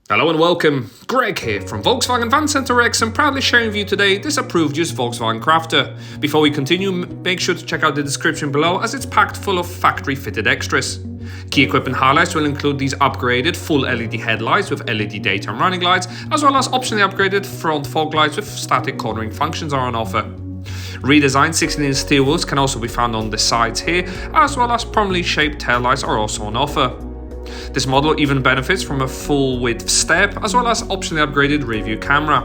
Hello and welcome, Greg here from Volkswagen Van Centre Wrexham, proudly sharing with you today this approved used Volkswagen Crafter. Before we continue, make sure to check out the description below as it's packed full of factory fitted extras. Key equipment highlights will include these upgraded full LED headlights with LED daytime running lights, as well as optionally upgraded front fog lights with static cornering functions are on offer. Redesigned 16-inch steel wheels can also be found on the sides here, as well as prominently shaped taillights are also on offer. This model even benefits from a full-width step as well as optionally upgraded rear view camera.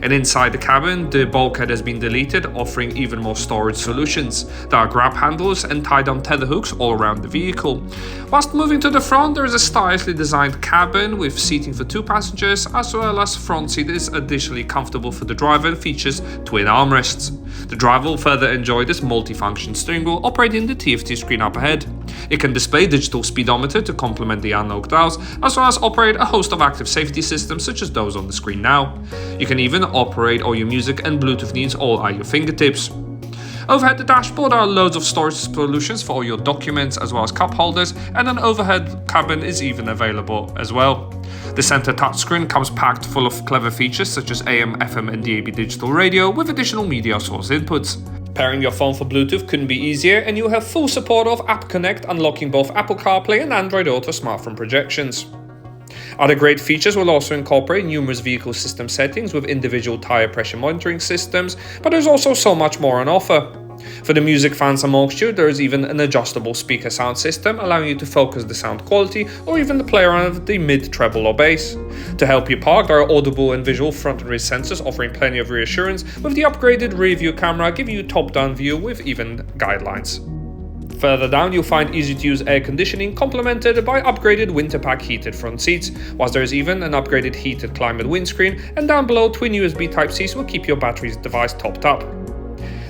And inside the cabin, the bulkhead has been deleted, offering even more storage solutions. There are grab handles and tie-down tether hooks all around the vehicle. Whilst moving to the front, there is a stylishly designed cabin with seating for 2 passengers, as well as front seat is additionally comfortable for the driver and features twin armrests. The driver will further enjoy this multi-function steering wheel operating the TFT screen up ahead. It can display digital speedometer to complement the analog dials, as well as operate a host of active safety systems such as those on the screen now. You can even operate all your music and Bluetooth needs all at your fingertips. Overhead the dashboard are loads of storage solutions for all your documents as well as cup holders, and an overhead cabin is even available as well. The center touchscreen comes packed full of clever features such as AM, FM and DAB digital radio with additional media source inputs. Pairing your phone for Bluetooth couldn't be easier, and you have full support of App Connect, unlocking both Apple CarPlay and Android Auto smartphone projections. Other great features will also incorporate numerous vehicle system settings with individual tire pressure monitoring systems, but there's also so much more on offer. For the music fans amongst you, there is even an adjustable speaker sound system allowing you to focus the sound quality or even the play around of the mid, treble or bass. To help you park, there are audible and visual front and rear sensors offering plenty of reassurance, with the upgraded rear view camera giving you top-down view with even guidelines. Further down you'll find easy-to-use air conditioning complemented by upgraded winter pack heated front seats, whilst there is even an upgraded heated climate windscreen, and down below twin USB Type-Cs will keep your batteries device topped up.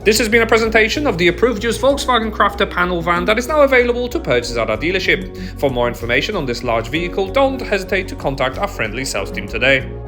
This has been a presentation of the approved used Volkswagen Crafter panel van that is now available to purchase at our dealership. For more information on this large vehicle, don't hesitate to contact our friendly sales team today.